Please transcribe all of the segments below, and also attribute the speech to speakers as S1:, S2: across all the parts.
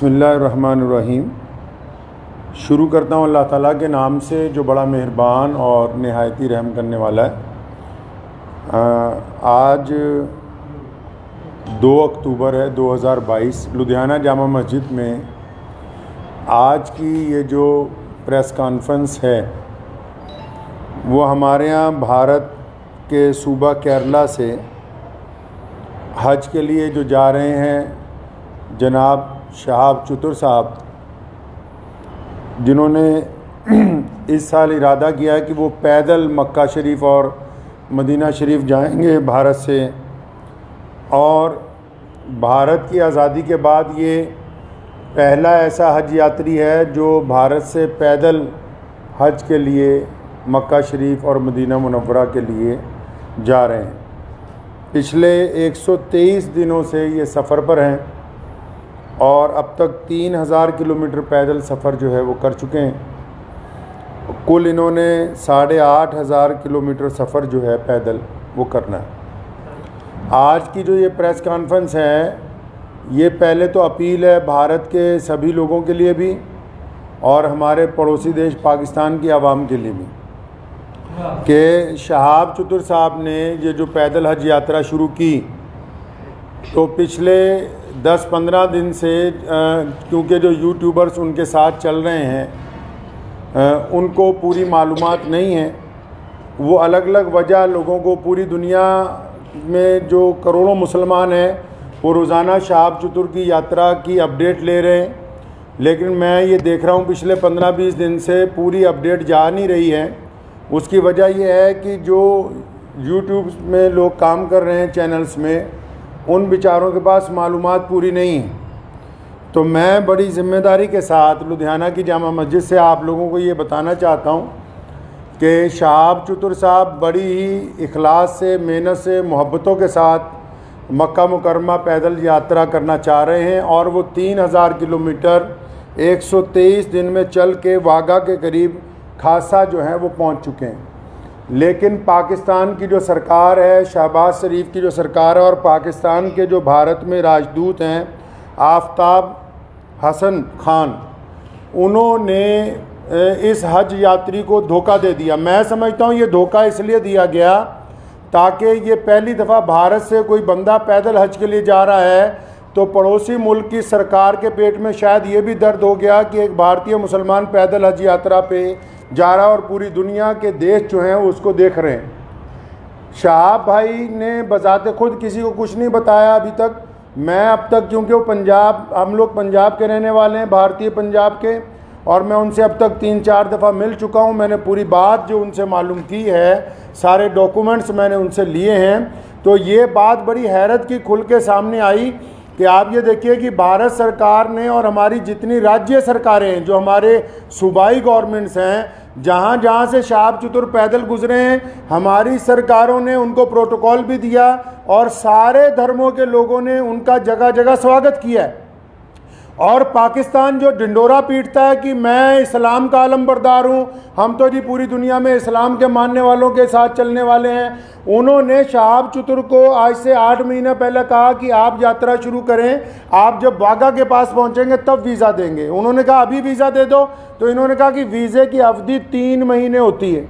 S1: बिस्मिल्लाहिर्रहमानिर्रहीम। शुरू करता हूँ अल्लाह ताला के नाम से जो बड़ा मेहरबान और नहायती रहम करने वाला है। आज 2 अक्टूबर है 2022। लुधियाना जामा मस्जिद में आज की ये जो प्रेस कॉन्फ्रेंस है वो हमारे यहाँ भारत के सूबा केरला से हज के लिए जो जा रहे हैं जनाब शहाब चतुर साहब, जिन्होंने इस साल इरादा किया है कि वो पैदल मक्का शरीफ और मदीना शरीफ जाएंगे भारत से। और भारत की आज़ादी के बाद ये पहला ऐसा हज यात्री है जो भारत से पैदल हज के लिए मक्का शरीफ और मदीना मुनव्वरा के लिए जा रहे हैं। पिछले 123 दिनों से ये सफ़र पर हैं और अब तक 3000 किलोमीटर पैदल सफ़र जो है वो कर चुके हैं। कुल इन्होंने 8500 किलोमीटर सफ़र जो है पैदल वो करना है। आज की जो ये प्रेस कॉन्फ्रेंस है ये पहले तो अपील है भारत के सभी लोगों के लिए भी और हमारे पड़ोसी देश पाकिस्तान की आवाम के लिए भी कि शहाब चतुर साहब ने ये जो पैदल हज यात्रा शुरू की तो पिछले 10-15 दिन से क्योंकि जो यूट्यूबर्स उनके साथ चल रहे हैं उनको पूरी मालूमात नहीं है। वो अलग अलग वजह लोगों को, पूरी दुनिया में जो करोड़ों मुसलमान हैं वो रोज़ाना शहाब चतुर की यात्रा की अपडेट ले रहे हैं, लेकिन मैं ये देख रहा हूँ पिछले 15-20 दिन से पूरी अपडेट जा नहीं रही है। उसकी वजह यह है कि जो यूट्यूब में लोग काम कर रहे हैं चैनल्स में, उन बेचारों के पास मालूमात पूरी नहीं है। तो मैं बड़ी ज़िम्मेदारी के साथ लुधियाना की जामा मस्जिद से आप लोगों को ये बताना चाहता हूँ कि शहाब चतुर साहब बड़ी ही इखलास से, मेहनत से, मोहब्बतों के साथ मक्का मुकरमा पैदल यात्रा करना चाह रहे हैं और वो 3000 किलोमीटर 123 दिन में चल के वाघा के करीब खासा जो है वो पहुँच चुके हैं। लेकिन पाकिस्तान की जो सरकार है, शहबाज शरीफ की जो सरकार है और पाकिस्तान के जो भारत में राजदूत हैं आफ्ताब हसन खान, उन्होंने इस हज यात्री को धोखा दे दिया। मैं समझता हूँ ये धोखा इसलिए दिया गया ताकि ये पहली दफ़ा भारत से कोई बंदा पैदल हज के लिए जा रहा है तो पड़ोसी मुल्क की सरकार के पेट में शायद ये भी दर्द हो गया कि एक भारतीय मुसलमान पैदल हज यात्रा पे जा रहा है और पूरी दुनिया के देश जो हैं उसको देख रहे हैं। शहाब भाई ने बजाते खुद किसी को कुछ नहीं बताया अभी तक। मैं अब तक, क्योंकि वो हम लोग पंजाब के रहने वाले हैं, भारतीय पंजाब के, और मैं उनसे अब तक 3-4 दफ़ा मिल चुका हूँ। मैंने पूरी बात जो उनसे मालूम की है, सारे डॉक्यूमेंट्स मैंने उनसे लिए हैं। तो ये बात बड़ी हैरत की खुल के सामने आई कि आप ये देखिए कि भारत सरकार ने और हमारी जितनी राज्य सरकारें हैं, जो हमारे सूबाई गवर्नमेंट्स हैं, जहाँ जहाँ से शहाब चतुर पैदल गुजरे हैं, हमारी सरकारों ने उनको प्रोटोकॉल भी दिया और सारे धर्मों के लोगों ने उनका जगह जगह स्वागत किया है। और पाकिस्तान जो ढिंडोरा पीटता है कि मैं इस्लाम का आलमबरदार हूँ, हम तो जी पूरी दुनिया में इस्लाम के मानने वालों के साथ चलने वाले हैं, उन्होंने शहाब चतुर को आज से 8 महीने पहले कहा कि आप यात्रा शुरू करें, आप जब वाघा के पास पहुँचेंगे तब वीज़ा देंगे। उन्होंने कहा अभी वीज़ा दे दो, तो इन्होंने कहा कि वीज़े की अवधि 3 महीने होती है।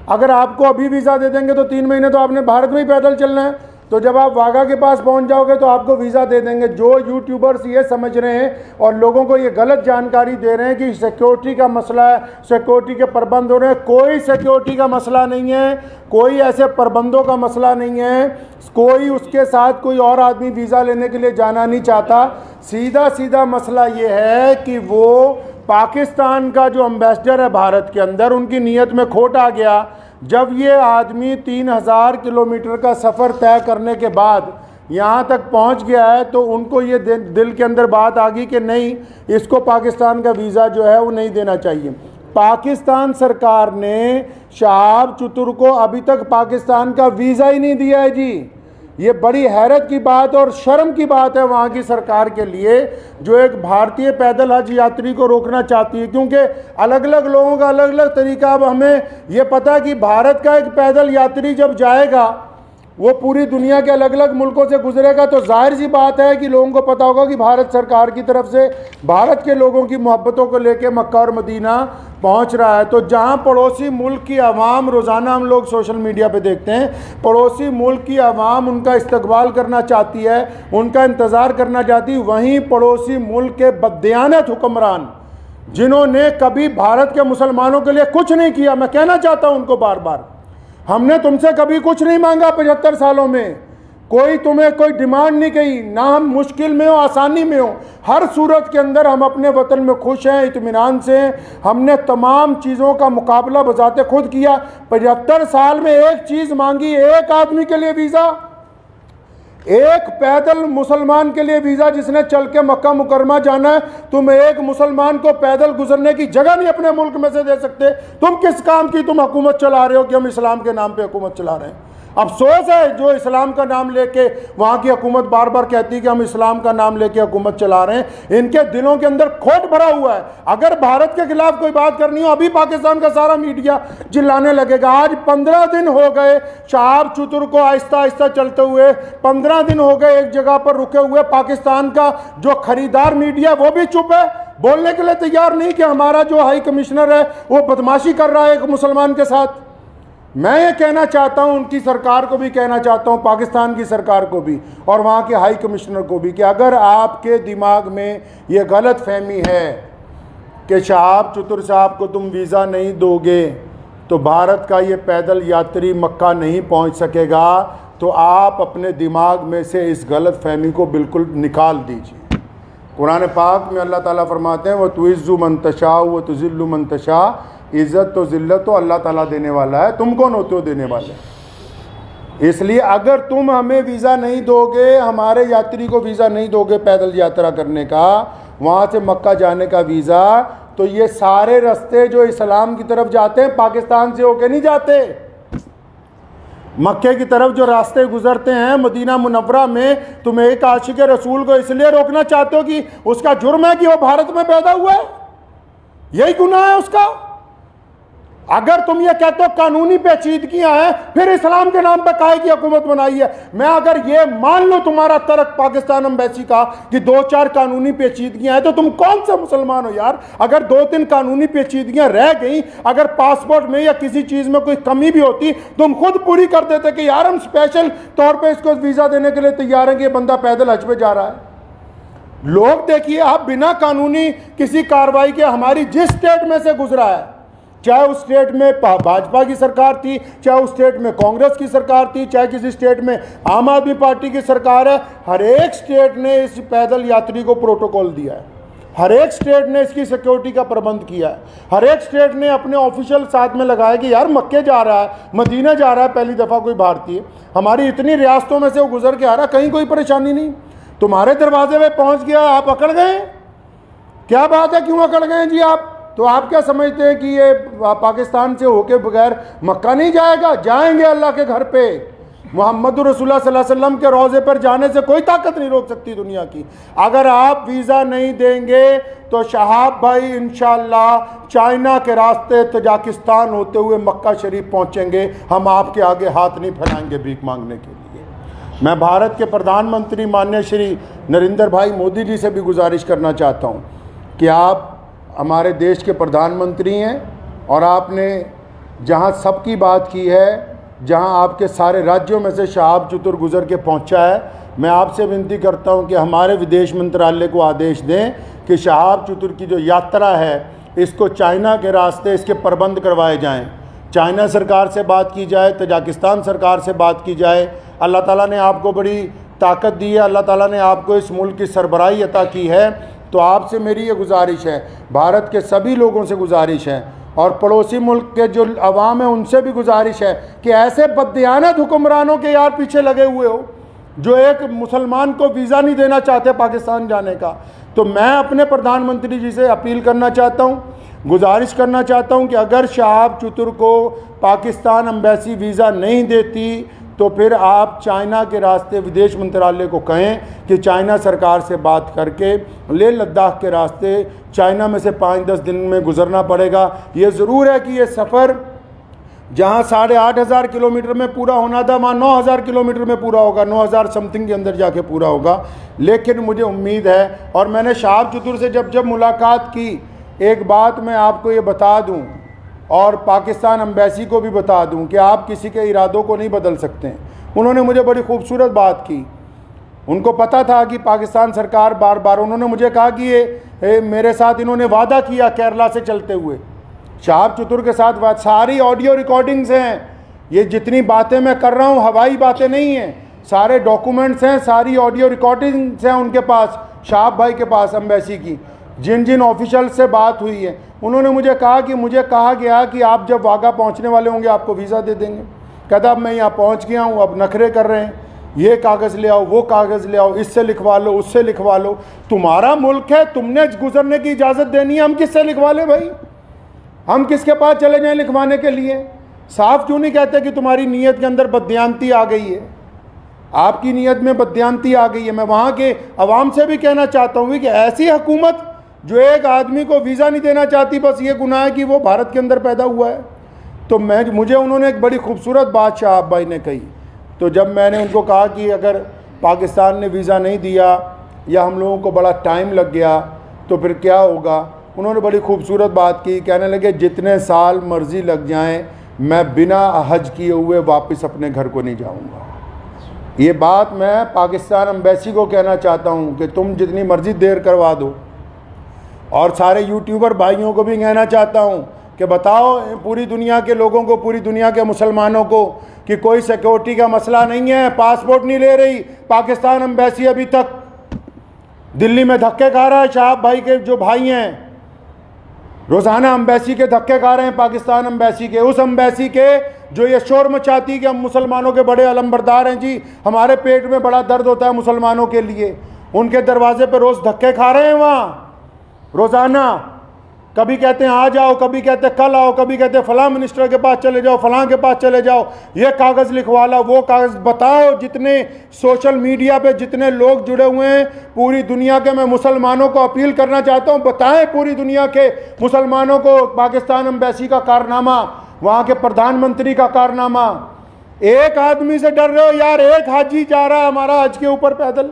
S1: अगर आपको अभी वीज़ा दे देंगे तो 3 महीने तो आपने भारत में ही पैदल चलना है, तो जब आप वाघा के पास पहुंच जाओगे तो आपको वीज़ा दे देंगे। जो यूट्यूबर्स ये समझ रहे हैं और लोगों को ये गलत जानकारी दे रहे हैं कि सिक्योरिटी का मसला है, सिक्योरिटी के प्रबंध हो रहे हैं, कोई सिक्योरिटी का मसला नहीं है, कोई ऐसे प्रबंधों का मसला नहीं है, कोई उसके साथ कोई और आदमी वीज़ा लेने के लिए जाना नहीं चाहता। सीधा सीधा मसला ये है कि वो पाकिस्तान का जो एम्बेसडर है भारत के अंदर, उनकी नीयत में खोट आ गया। जब ये आदमी 3000 किलोमीटर का सफ़र तय करने के बाद यहाँ तक पहुँच गया है तो उनको ये दिल के अंदर बात आ गई कि नहीं, इसको पाकिस्तान का वीज़ा जो है वो नहीं देना चाहिए। पाकिस्तान सरकार ने शहाब चतुर को अभी तक पाकिस्तान का वीज़ा ही नहीं दिया है जी। ये बड़ी हैरत की बात और शर्म की बात है वहाँ की सरकार के लिए, जो एक भारतीय पैदल हज यात्री को रोकना चाहती है, क्योंकि अलग अलग लोगों का अलग अलग तरीका। अब हमें ये पता है कि भारत का एक पैदल यात्री जब जाएगा वो पूरी दुनिया के अलग अलग मुल्कों से गुजरेगा तो जाहिर सी बात है कि लोगों को पता होगा कि भारत सरकार की तरफ से भारत के लोगों की मोहब्बतों को लेकर मक्का और मदीना पहुंच रहा है। तो जहां पड़ोसी मुल्क की आवाम, रोज़ाना हम लोग सोशल मीडिया पे देखते हैं, पड़ोसी मुल्क की आवाम उनका इस्तकबाल करना चाहती है, उनका इंतज़ार करना चाहती है, वहीं पड़ोसी मुल्क के बददियानत हुक्मरान जिन्होंने कभी भारत के मुसलमानों के लिए कुछ नहीं किया, मैं कहना चाहता हूं उनको बार बार, हमने तुमसे कभी कुछ नहीं मांगा 75 सालों में, कोई तुम्हें कोई डिमांड नहीं की, ना हम मुश्किल में हो आसानी में हो, हर सूरत के अंदर हम अपने वतन में खुश हैं, इत्मीनान से हैं। हमने तमाम चीज़ों का मुकाबला बजाते खुद किया। 75 साल में एक चीज़ मांगी, एक आदमी के लिए वीज़ा, एक पैदल मुसलमान के लिए वीज़ा जिसने चल के मक्का मुकरमा जाना है, तुम एक मुसलमान को पैदल गुजरने की जगह नहीं अपने मुल्क में से दे सकते। तुम किस काम की तुम हुकूमत चला रहे हो कि हम इस्लाम के नाम पे हुकूमत चला रहे हैं। अफसोस है जो इस्लाम का नाम लेके वहाँ की हुकूमत बार बार कहती है कि हम इस्लाम का नाम लेके हुकूमत चला रहे हैं, इनके दिलों के अंदर खोट भरा हुआ है। अगर भारत के खिलाफ कोई बात करनी हो, अभी पाकिस्तान का सारा मीडिया चिल्लाने लगेगा। आज 15 दिन हो गए शहाब चतुर को आहिस्ता आहिस्ता चलते हुए, 15 दिन हो गए एक जगह पर रुके हुए। पाकिस्तान का जो खरीदार मीडिया वो भी चुप है, बोलने के लिए तैयार नहीं कि हमारा जो हाई कमिश्नर है वो बदमाशी कर रहा है एक मुसलमान के साथ। मैं ये कहना चाहता हूं, उनकी सरकार को भी कहना चाहता हूं, पाकिस्तान की सरकार को भी और वहाँ के हाई कमिश्नर को भी, कि अगर आपके दिमाग में ये गलत फहमी है कि शहाब चतुर साहब को तुम वीज़ा नहीं दोगे तो भारत का ये पैदल यात्री मक्का नहीं पहुँच सकेगा, तो आप अपने दिमाग में से इस गलत फहमी को बिल्कुल निकाल दीजिए। कुरान पाक में अल्लाह ताला फरमाते हैं, वह तुइज़्ज़ु मन तशा व तुज़िल्लु मन तशा, इज़्ज़त तो ज़िल्लत तो अल्लाह ताला देने वाला है, तुम कौन होते हो देने वाले। इसलिए अगर तुम हमें वीज़ा नहीं दोगे, हमारे यात्री को वीज़ा नहीं दोगे पैदल यात्रा करने का, वहाँ से मक्का जाने का वीज़ा, तो ये सारे रास्ते जो इस्लाम की तरफ जाते हैं पाकिस्तान से होके नहीं जाते। मक्के की तरफ जो रास्ते गुजरते हैं मदीना मुनव्वरा में, तुम एक आशिक रसूल को इसलिए रोकना चाहते हो कि उसका जुर्म है कि वो भारत में पैदा हुआ है, यही गुनाह है उसका। अगर तुम ये कहते हो कानूनी पेचीदगियां हैं, फिर इस्लाम के नाम पर काहे की हुकूमत बनाई है। मैं अगर ये मान लो तुम्हारा तर्क पाकिस्तान एम्बेसी का कि 2-4 कानूनी पेचीदगियां हैं, तो तुम कौन से मुसलमान हो यार। अगर 2-3 कानूनी पेचीदगियां रह गई, अगर पासपोर्ट में या किसी चीज़ में कोई कमी भी होती, तुम खुद पूरी कर देते कि यार हम स्पेशल तौर पर इसको वीज़ा देने के लिए तैयार हैं कि ये बंदा पैदल हज पे जा रहा है। लोग देखिए, आप बिना कानूनी किसी कार्रवाई के हमारी जिस स्टेट में से गुजरा है, चाहे उस स्टेट में भाजपा की सरकार थी, चाहे उस स्टेट में कांग्रेस की सरकार थी, चाहे किसी स्टेट में आम आदमी पार्टी की सरकार है, हर एक स्टेट ने इस पैदल यात्री को प्रोटोकॉल दिया है, हर एक स्टेट ने इसकी सिक्योरिटी का प्रबंध किया है, हर एक स्टेट ने अपने ऑफिशियल साथ में लगाया कि यार मक्के जा रहा है, मदीना जा रहा है पहली दफ़ा कोई भारतीय, हमारी इतनी रियासतों में से वो गुजर के आ रहा है, कहीं कोई परेशानी नहीं, तुम्हारे दरवाजे में पहुँच गया, आप अकड़ गए। क्या बात है, क्यों अकड़ गए जी आप? तो आप क्या समझते हैं कि ये पाकिस्तान से होके बगैर मक्का नहीं जाएगा? जाएंगे अल्लाह के घर पे। मोहम्मद रसूलुल्लाह सल्लल्लाहु अलैहि वसल्लम के रोज़े पर जाने से कोई ताकत नहीं रोक सकती दुनिया की। अगर आप वीज़ा नहीं देंगे तो शहाब भाई इंशाअल्लाह चाइना के रास्ते तजाकिस्तान होते हुए मक्का शरीफ पहुँचेंगे। हम आपके आगे हाथ नहीं फैलाएंगे भीख मांगने के लिए। मैं भारत के प्रधानमंत्री माननीय श्री नरेंद्र भाई मोदी जी से भी गुजारिश करना चाहता हूँ कि आप हमारे देश के प्रधानमंत्री हैं और आपने जहां सबकी बात की है, जहां आपके सारे राज्यों में से शहाब चतुर गुजर के पहुंचा है, मैं आपसे विनती करता हूं कि हमारे विदेश मंत्रालय को आदेश दें कि शहाब चतुर की जो यात्रा है इसको चाइना के रास्ते इसके प्रबंध करवाए जाएं। चाइना सरकार से बात की जाए, तजाकिस्तान सरकार से बात की जाए। अल्लाह ताला ने आपको बड़ी ताकत दी है, अल्लाह ताला ने आपको इस मुल्क की सरबराही अता की है। तो आपसे मेरी ये गुजारिश है, भारत के सभी लोगों से गुजारिश है और पड़ोसी मुल्क के जो अवाम है उनसे भी गुजारिश है कि ऐसे बददियानत हुक्मरानों के यार पीछे लगे हुए हो जो एक मुसलमान को वीज़ा नहीं देना चाहते पाकिस्तान जाने का। तो मैं अपने प्रधानमंत्री जी से अपील करना चाहता हूँ, गुजारिश करना चाहता हूँ कि अगर शहाब चतुर को पाकिस्तान एम्बेसी वीज़ा नहीं देती तो फिर आप चाइना के रास्ते विदेश मंत्रालय को कहें कि चाइना सरकार से बात करके लेह लद्दाख के रास्ते चाइना में से 5-10 दिन में गुजरना पड़ेगा। ये ज़रूर है कि ये सफ़र जहाँ 8,500 किलोमीटर में पूरा होना था वहाँ 9,000 किलोमीटर में पूरा होगा, 9,000 समथिंग के अंदर जाके पूरा होगा। लेकिन मुझे उम्मीद है, और मैंने शहाब चतुर से जब मुलाकात की, एक बात मैं आपको ये बता दूं और पाकिस्तान एम्बेसी को भी बता दूं कि आप किसी के इरादों को नहीं बदल सकते हैं। उन्होंने मुझे बड़ी खूबसूरत बात की। उनको पता था कि पाकिस्तान सरकार बार बार, उन्होंने मुझे कहा कि ये मेरे साथ इन्होंने वादा किया केरला से चलते हुए, शहाब चतुर के साथ सारी ऑडियो रिकॉर्डिंग्स हैं। ये जितनी बातें मैं कर रहा हूँ हवाई बातें नहीं हैं, सारे डॉक्यूमेंट्स हैं, सारी ऑडियो रिकॉर्डिंग्स हैं उनके पास, शहाब भाई के पास एम्बेसी की, जिन जिन ऑफिशियल से बात हुई है। उन्होंने मुझे कहा कि मुझे कहा गया कि आप जब वाघा पहुँचने वाले होंगे आपको वीज़ा दे देंगे। कहता अब मैं यहाँ पहुँच गया हूँ, अब नखरे कर रहे हैं, ये कागज़ ले आओ, वो कागज़ ले आओ, इससे लिखवा लो, उससे लिखवा लो। तुम्हारा मुल्क है, तुमने गुजरने की इजाज़त देनी है, हम किससे लिखवा लें भाई? हम किसके पास चले जाएं लिखवाने के लिए? साफ क्यों नहीं कहते कि तुम्हारी नीयत के अंदर बदयांती आ गई है, आपकी नीयत में बदयांती आ गई है। मैं वहाँ के अवाम से भी कहना चाहता हूँ कि ऐसी हुकूमत जो एक आदमी को वीज़ा नहीं देना चाहती, बस ये गुनाह है कि वो भारत के अंदर पैदा हुआ है। तो मुझे उन्होंने एक बड़ी खूबसूरत बात शहाब भाई ने कही। तो जब मैंने उनको कहा कि अगर पाकिस्तान ने वीज़ा नहीं दिया या हम लोगों को बड़ा टाइम लग गया तो फिर क्या होगा, उन्होंने बड़ी खूबसूरत बात की। कहने लगे जितने साल मर्ज़ी लग जाएं, मैं बिना हज किए हुए वापस अपने घर को नहीं जाऊंगा। ये बात मैं पाकिस्तान एम्बेसी को कहना चाहता हूँ कि तुम जितनी मर्ज़ी देर करवा दो। और सारे यूट्यूबर भाइयों को भी कहना चाहता हूँ कि बताओ पूरी दुनिया के लोगों को, पूरी दुनिया के मुसलमानों को कि कोई सिक्योरिटी का मसला नहीं है, पासपोर्ट नहीं ले रही पाकिस्तान एम्बेसी। अभी तक दिल्ली में धक्के खा रहा है शहाब भाई के जो भाई हैं, रोज़ाना एम्बेसी के धक्के खा रहे हैं, पाकिस्तान एम्बेसी के, उस एम्बेसी के जो ये शोर मचाती कि हम मुसलमानों के बड़े अलमबरदार हैं जी, हमारे पेट में बड़ा दर्द होता है मुसलमानों के लिए। उनके दरवाजे पर रोज़ धक्के खा रहे हैं वहाँ रोज़ाना। कभी कहते हैं आ जाओ, कभी कहते हैं कल आओ, कभी कहते हैं फ़लाँ मिनिस्टर के पास चले जाओ, फ़लाँ के पास चले जाओ, ये कागज़ लिखवा लो, वो कागज़। बताओ जितने सोशल मीडिया पे जितने लोग जुड़े हुए हैं पूरी दुनिया के, मैं मुसलमानों को अपील करना चाहता हूँ, बताएं पूरी दुनिया के मुसलमानों को पाकिस्तान एम्बेसी का कारनामा, वहाँ के प्रधानमंत्री का कारनामा। एक आदमी से डर रहे हो यार, एक हाजी जा रहा है हमारा हज के ऊपर पैदल।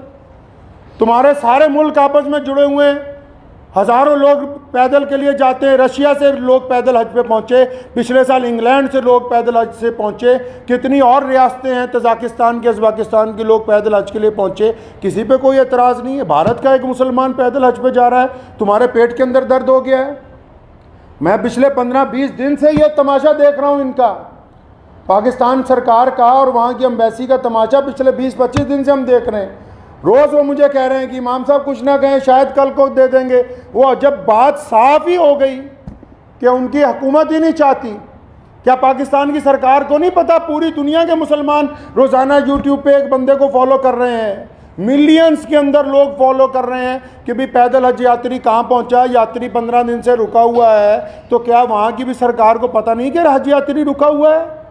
S1: तुम्हारे सारे मुल्क आपस में जुड़े हुए हैं, हज़ारों लोग पैदल के लिए जाते हैं। रशिया से लोग पैदल हज पे पहुँचे, पिछले साल इंग्लैंड से लोग पैदल हज से पहुँचे, कितनी और रियासतें हैं, तजाकिस्तान के, उज़्बेकिस्तान के लोग पैदल हज के लिए पहुँचे। किसी पे कोई एतराज़ नहीं है। भारत का एक मुसलमान पैदल हज पे जा रहा है, तुम्हारे पेट के अंदर दर्द हो गया है। मैं पिछले 15-20 दिन से ये तमाशा देख रहा हूँ इनका, पाकिस्तान सरकार का और वहाँ की एम्बेसी का तमाशा पिछले 20-25 दिन से हम देख रहे हैं। रोज़ वो मुझे कह रहे हैं कि इमाम साहब कुछ ना कहें, शायद कल को दे देंगे। वो जब बात साफ ही हो गई कि उनकी हुकूमत ही नहीं चाहती, क्या पाकिस्तान की सरकार को नहीं पता पूरी दुनिया के मुसलमान रोज़ाना यूट्यूब पे एक बंदे को फॉलो कर रहे हैं, मिलियंस के अंदर लोग फॉलो कर रहे हैं कि भाई पैदल हज यात्री कहाँ पहुँचा, यात्री 15 दिन से रुका हुआ है। तो क्या वहाँ की भी सरकार को पता नहीं कि हज यात्री रुका हुआ है?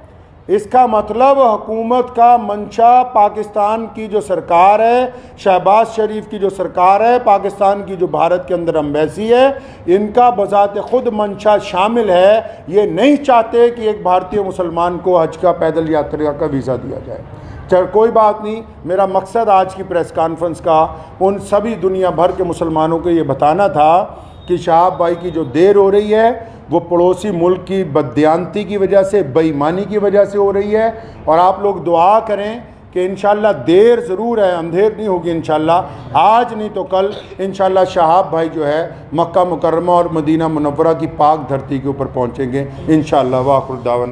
S1: इसका मतलब हुकूमत का मंशा, पाकिस्तान की जो सरकार है, शहबाज शरीफ की जो सरकार है, पाकिस्तान की जो भारत के अंदर एम्बेसी है, इनका बज़ात खुद मंशा शामिल है। ये नहीं चाहते कि एक भारतीय मुसलमान को हज का, पैदल यात्रा का वीज़ा दिया जाए। चल कोई बात नहीं, मेरा मकसद आज की प्रेस कॉन्फ्रेंस का उन सभी दुनिया भर के मुसलमानों को ये बताना था कि शहाब भाई की जो देर हो रही है वो पड़ोसी मुल्क की बदयांती की वजह से, बेईमानी की वजह से हो रही है। और आप लोग दुआ करें कि इंशाल्लाह देर ज़रूर है, अंधेर नहीं होगी इंशाल्लाह, आज नहीं तो कल इंशाल्लाह शहाब भाई जो है मक्का मुकर्रमा और मदीना मुनव्वरा की पाक धरती के ऊपर पहुँचेंगे इंशाल्लाह। वाखिर दावाना।